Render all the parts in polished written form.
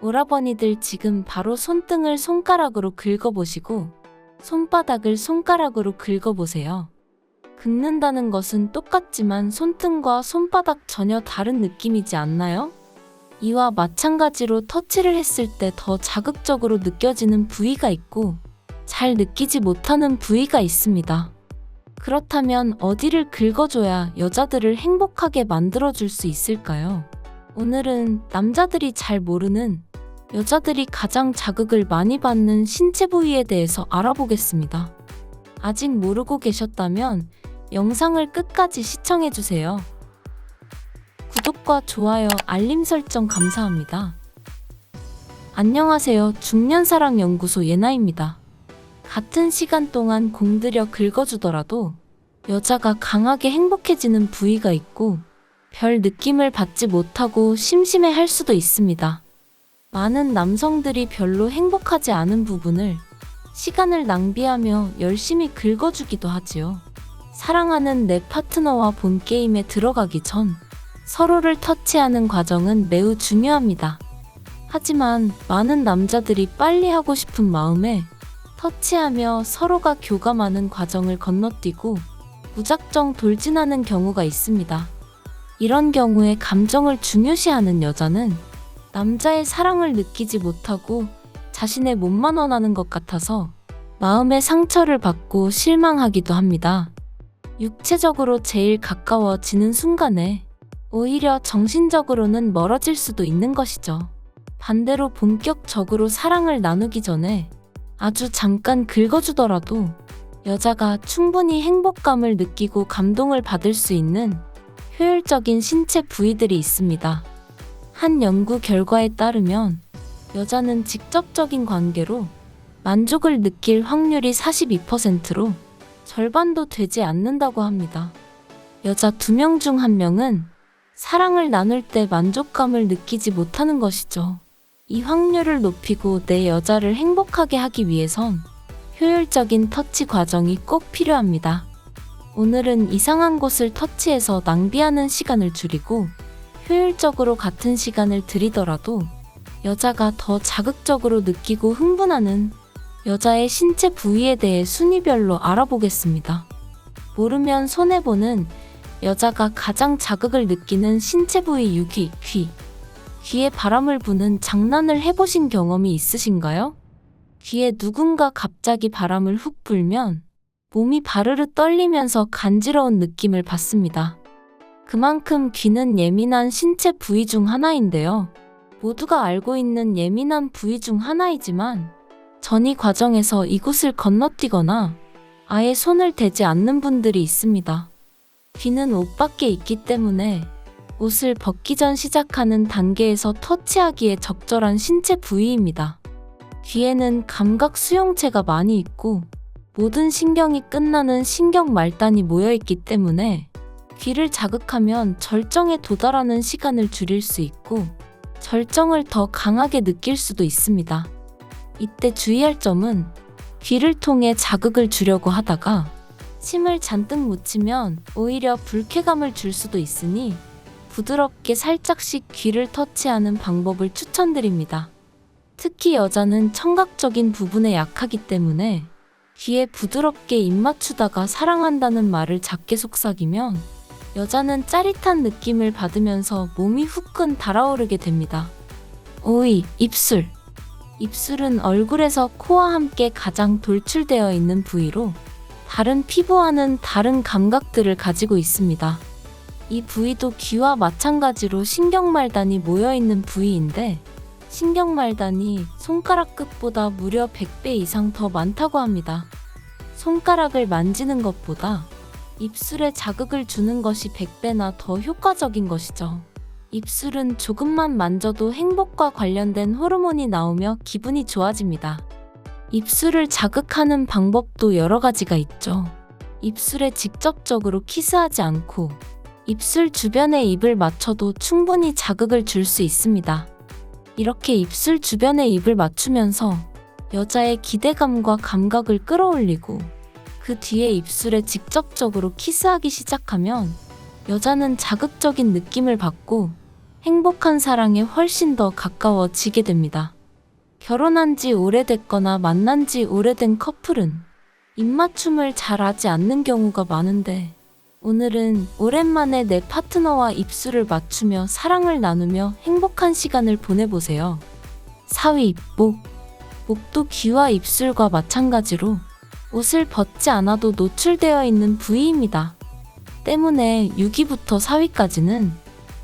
오라버니들 지금 바로 손등을 손가락으로 긁어보시고 손바닥을 손가락으로 긁어보세요. 긁는다는 것은 똑같지만 손등과 손바닥 전혀 다른 느낌이지 않나요? 이와 마찬가지로 터치를 했을 때 더 자극적으로 느껴지는 부위가 있고 잘 느끼지 못하는 부위가 있습니다. 그렇다면 어디를 긁어줘야 여자들을 행복하게 만들어줄 수 있을까요? 오늘은 남자들이 잘 모르는 여자들이 가장 자극을 많이 받는 신체 부위에 대해서 알아보겠습니다. 아직 모르고 계셨다면 영상을 끝까지 시청해주세요. 구독과 좋아요, 알림 설정 감사합니다. 안녕하세요. 중년사랑연구소 예나입니다. 같은 시간 동안 공들여 긁어주더라도 여자가 강하게 행복해지는 부위가 있고 별 느낌을 받지 못하고 심심해할 수도 있습니다. 많은 남성들이 별로 행복하지 않은 부분을 시간을 낭비하며 열심히 긁어주기도 하지요. 사랑하는 내 파트너와 본게임에 들어가기 전 서로를 터치하는 과정은 매우 중요합니다. 하지만 많은 남자들이 빨리 하고 싶은 마음에 터치하며 서로가 교감하는 과정을 건너뛰고 무작정 돌진하는 경우가 있습니다. 이런 경우에 감정을 중요시하는 여자는 남자의 사랑을 느끼지 못하고 자신의 몸만 원하는 것 같아서 마음의 상처를 받고 실망하기도 합니다. 육체적으로 제일 가까워지는 순간에 오히려 정신적으로는 멀어질 수도 있는 것이죠. 반대로 본격적으로 사랑을 나누기 전에 아주 잠깐 긁어주더라도 여자가 충분히 행복감을 느끼고 감동을 받을 수 있는 효율적인 신체 부위들이 있습니다. 한 연구 결과에 따르면 여자는 직접적인 관계로 만족을 느낄 확률이 42%로 절반도 되지 않는다고 합니다. 여자 2명 중 1명은 사랑을 나눌 때 만족감을 느끼지 못하는 것이죠. 이 확률을 높이고 내 여자를 행복하게 하기 위해선 효율적인 터치 과정이 꼭 필요합니다. 오늘은 이상한 곳을 터치해서 낭비하는 시간을 줄이고 효율적으로 같은 시간을 들이더라도 여자가 더 자극적으로 느끼고 흥분하는 여자의 신체 부위에 대해 순위별로 알아보겠습니다. 모르면 손해보는 여자가 가장 자극을 느끼는 신체 부위 6위, 귀. 귀에 바람을 부는 장난을 해보신 경험이 있으신가요? 귀에 누군가 갑자기 바람을 훅 불면 몸이 바르르 떨리면서 간지러운 느낌을 받습니다. 그만큼 귀는 예민한 신체 부위 중 하나인데요. 모두가 알고 있는 예민한 부위 중 하나이지만 전이 과정에서 이곳을 건너뛰거나 아예 손을 대지 않는 분들이 있습니다. 귀는 옷 밖에 있기 때문에 옷을 벗기 전 시작하는 단계에서 터치하기에 적절한 신체 부위입니다. 귀에는 감각 수용체가 많이 있고 모든 신경이 끝나는 신경 말단이 모여있기 때문에 귀를 자극하면 절정에 도달하는 시간을 줄일 수 있고 절정을 더 강하게 느낄 수도 있습니다. 이때 주의할 점은 귀를 통해 자극을 주려고 하다가 침을 잔뜩 묻히면 오히려 불쾌감을 줄 수도 있으니 부드럽게 살짝씩 귀를 터치하는 방법을 추천드립니다. 특히 여자는 청각적인 부분에 약하기 때문에 귀에 부드럽게 입 맞추다가 사랑한다는 말을 작게 속삭이면 여자는 짜릿한 느낌을 받으면서 몸이 후끈 달아오르게 됩니다. 5위, 입술. 입술은 얼굴에서 코와 함께 가장 돌출되어 있는 부위로 다른 피부와는 다른 감각들을 가지고 있습니다. 이 부위도 귀와 마찬가지로 신경말단이 모여있는 부위인데 신경말단이 손가락 끝보다 무려 100배 이상 더 많다고 합니다. 손가락을 만지는 것보다 입술에 자극을 주는 것이 100배나 더 효과적인 것이죠. 입술은 조금만 만져도 행복과 관련된 호르몬이 나오며 기분이 좋아집니다. 입술을 자극하는 방법도 여러 가지가 있죠. 입술에 직접적으로 키스하지 않고 입술 주변에 입을 맞춰도 충분히 자극을 줄 수 있습니다. 이렇게 입술 주변에 입을 맞추면서 여자의 기대감과 감각을 끌어올리고 그 뒤에 입술에 직접적으로 키스하기 시작하면 여자는 자극적인 느낌을 받고 행복한 사랑에 훨씬 더 가까워지게 됩니다. 결혼한 지 오래됐거나 만난 지 오래된 커플은 입맞춤을 잘 하지 않는 경우가 많은데, 오늘은 오랜만에 내 파트너와 입술을 맞추며 사랑을 나누며 행복한 시간을 보내보세요. 4위, 목도 귀와 입술과 마찬가지로 옷을 벗지 않아도 노출되어 있는 부위입니다. 때문에 6위부터 4위까지는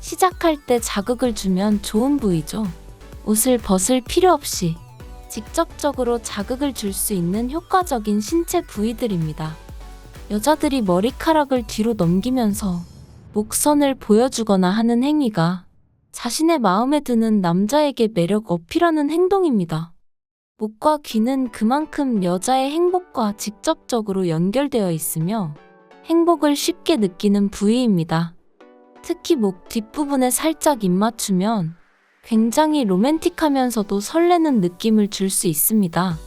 시작할 때 자극을 주면 좋은 부위죠. 옷을 벗을 필요 없이 직접적으로 자극을 줄 수 있는 효과적인 신체 부위들입니다. 여자들이 머리카락을 뒤로 넘기면서 목선을 보여주거나 하는 행위가 자신의 마음에 드는 남자에게 매력 어필하는 행동입니다. 목과 귀는 그만큼 여자의 행복과 직접적으로 연결되어 있으며 행복을 쉽게 느끼는 부위입니다. 특히 목 뒷부분에 살짝 입맞추면 굉장히 로맨틱하면서도 설레는 느낌을 줄 수 있습니다.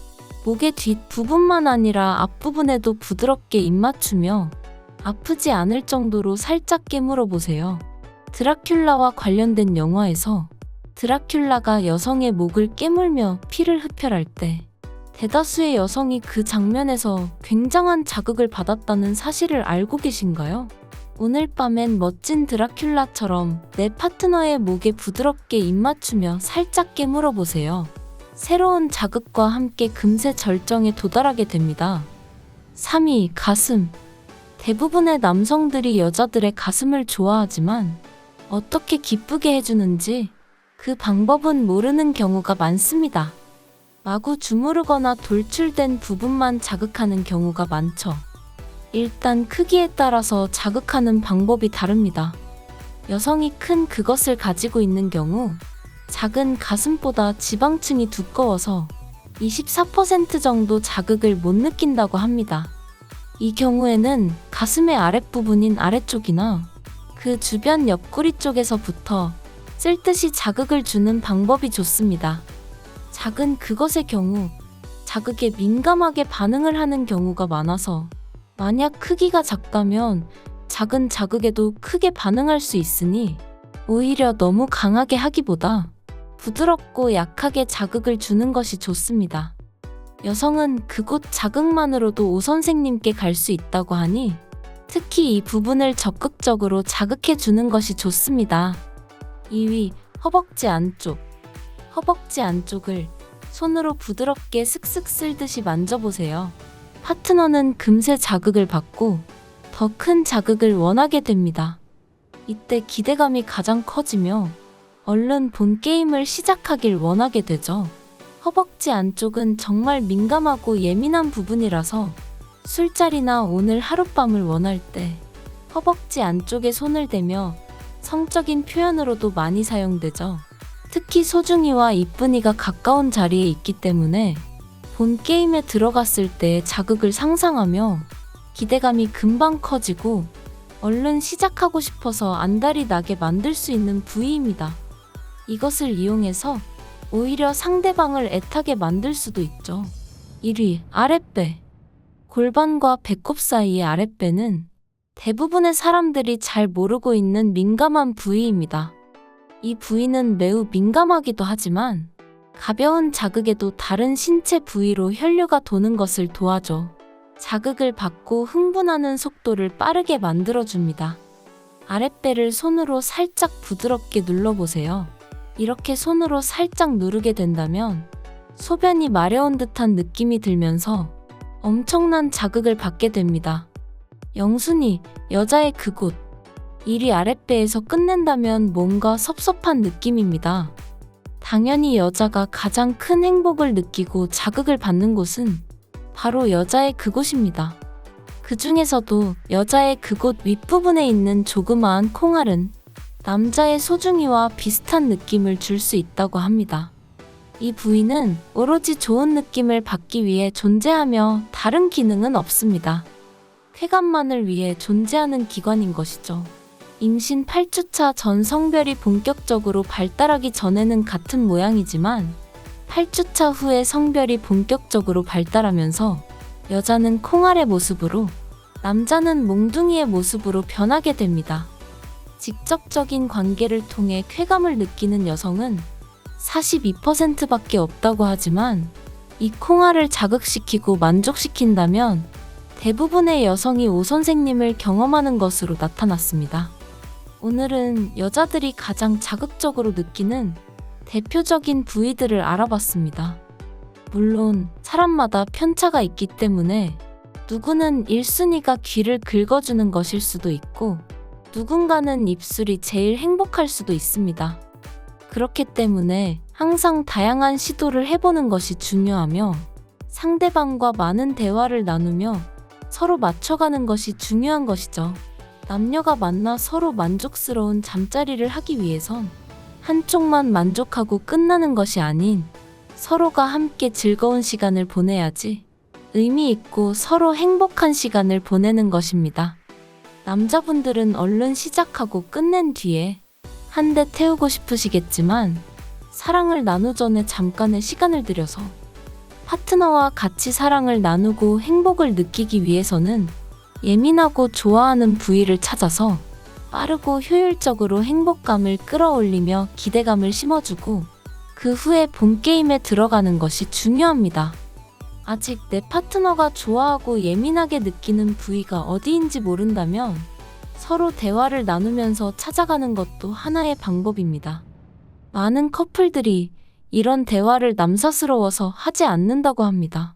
목의 뒷부분만 아니라 앞부분에도 부드럽게 입맞추며 아프지 않을 정도로 살짝 깨물어 보세요. 드라큘라와 관련된 영화에서 드라큘라가 여성의 목을 깨물며 피를 흡혈할 때 대다수의 여성이 그 장면에서 굉장한 자극을 받았다는 사실을 알고 계신가요? 오늘 밤엔 멋진 드라큘라처럼 내 파트너의 목에 부드럽게 입맞추며 살짝 깨물어 보세요. 새로운 자극과 함께 금세 절정에 도달하게 됩니다. 3위, 가슴. 대부분의 남성들이 여자들의 가슴을 좋아하지만 어떻게 기쁘게 해주는지 그 방법은 모르는 경우가 많습니다. 마구 주무르거나 돌출된 부분만 자극하는 경우가 많죠. 일단 크기에 따라서 자극하는 방법이 다릅니다. 여성이 큰 그것을 가지고 있는 경우 작은 가슴보다 지방층이 두꺼워서 24% 정도 자극을 못 느낀다고 합니다. 이 경우에는 가슴의 아랫부분인 아래쪽이나 그 주변 옆구리 쪽에서부터 쓸듯이 자극을 주는 방법이 좋습니다. 작은 그것의 경우 자극에 민감하게 반응을 하는 경우가 많아서 만약 크기가 작다면 작은 자극에도 크게 반응할 수 있으니 오히려 너무 강하게 하기보다 부드럽고 약하게 자극을 주는 것이 좋습니다. 여성은 그곳 자극만으로도 오 선생님께 갈 수 있다고 하니 특히 이 부분을 적극적으로 자극해 주는 것이 좋습니다. 2위, 허벅지 안쪽. 허벅지 안쪽을 손으로 부드럽게 슥슥 쓸듯이 만져보세요. 파트너는 금세 자극을 받고 더 큰 자극을 원하게 됩니다. 이때 기대감이 가장 커지며 얼른 본 게임을 시작하길 원하게 되죠. 허벅지 안쪽은 정말 민감하고 예민한 부분이라서 술자리나 오늘 하룻밤을 원할 때 허벅지 안쪽에 손을 대며 성적인 표현으로도 많이 사용되죠. 특히 소중이와 이쁜이가 가까운 자리에 있기 때문에 본 게임에 들어갔을 때 자극을 상상하며 기대감이 금방 커지고 얼른 시작하고 싶어서 안달이 나게 만들 수 있는 부위입니다. 이것을 이용해서 오히려 상대방을 애타게 만들 수도 있죠. 1위, 아랫배. 골반과 배꼽 사이의 아랫배는 대부분의 사람들이 잘 모르고 있는 민감한 부위입니다. 이 부위는 매우 민감하기도 하지만 가벼운 자극에도 다른 신체 부위로 혈류가 도는 것을 도와줘 자극을 받고 흥분하는 속도를 빠르게 만들어줍니다. 아랫배를 손으로 살짝 부드럽게 눌러보세요. 이렇게 손으로 살짝 누르게 된다면 소변이 마려운 듯한 느낌이 들면서 엄청난 자극을 받게 됩니다. 영순이, 여자의 그곳. 1위 아랫배에서 끝낸다면 뭔가 섭섭한 느낌입니다. 당연히 여자가 가장 큰 행복을 느끼고 자극을 받는 곳은 바로 여자의 그곳입니다. 그 중에서도 여자의 그곳 윗부분에 있는 조그마한 콩알은 남자의 소중이와 비슷한 느낌을 줄 수 있다고 합니다. 이 부위는 오로지 좋은 느낌을 받기 위해 존재하며 다른 기능은 없습니다. 쾌감만을 위해 존재하는 기관인 것이죠. 임신 8주차 전 성별이 본격적으로 발달하기 전에는 같은 모양이지만 8주차 후에 성별이 본격적으로 발달하면서 여자는 콩알의 모습으로 남자는 몽둥이의 모습으로 변하게 됩니다. 직접적인 관계를 통해 쾌감을 느끼는 여성은 42%밖에 없다고 하지만 이 콩알을 자극시키고 만족시킨다면 대부분의 여성이 오 선생님을 경험하는 것으로 나타났습니다. 오늘은 여자들이 가장 자극적으로 느끼는 대표적인 부위들을 알아봤습니다. 물론 사람마다 편차가 있기 때문에 누구는 1순위가 귀를 긁어주는 것일 수도 있고 누군가는 입술이 제일 행복할 수도 있습니다. 그렇기 때문에 항상 다양한 시도를 해보는 것이 중요하며 상대방과 많은 대화를 나누며 서로 맞춰가는 것이 중요한 것이죠. 남녀가 만나 서로 만족스러운 잠자리를 하기 위해선 한쪽만 만족하고 끝나는 것이 아닌 서로가 함께 즐거운 시간을 보내야지 의미 있고 서로 행복한 시간을 보내는 것입니다. 남자분들은 얼른 시작하고 끝낸 뒤에 한 대 태우고 싶으시겠지만 사랑을 나누 전에 잠깐의 시간을 들여서 파트너와 같이 사랑을 나누고 행복을 느끼기 위해서는 예민하고 좋아하는 부위를 찾아서 빠르고 효율적으로 행복감을 끌어올리며 기대감을 심어주고 그 후에 본게임에 들어가는 것이 중요합니다. 아직 내 파트너가 좋아하고 예민하게 느끼는 부위가 어디인지 모른다면 서로 대화를 나누면서 찾아가는 것도 하나의 방법입니다. 많은 커플들이 이런 대화를 남사스러워서 하지 않는다고 합니다.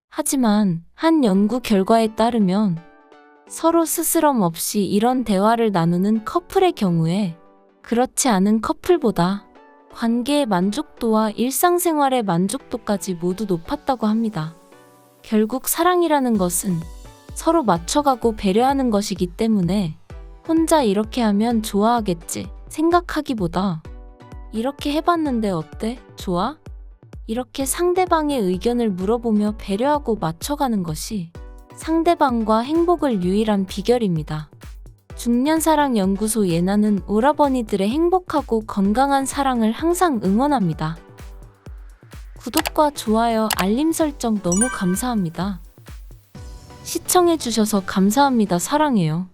하지만 한 연구 결과에 따르면 서로 스스럼 없이 이런 대화를 나누는 커플의 경우에 그렇지 않은 커플보다 관계의 만족도와 일상생활의 만족도까지 모두 높았다고 합니다. 결국 사랑이라는 것은 서로 맞춰가고 배려하는 것이기 때문에 혼자 이렇게 하면 좋아하겠지 생각하기보다 이렇게 해봤는데 어때? 좋아? 이렇게 상대방의 의견을 물어보며 배려하고 맞춰가는 것이 상대방과 행복을 유일한 비결입니다. 중년사랑연구소 예나는 오라버니들의 행복하고 건강한 사랑을 항상 응원합니다. 구독과 좋아요, 알림 설정 너무 감사합니다. 시청해주셔서 감사합니다. 사랑해요.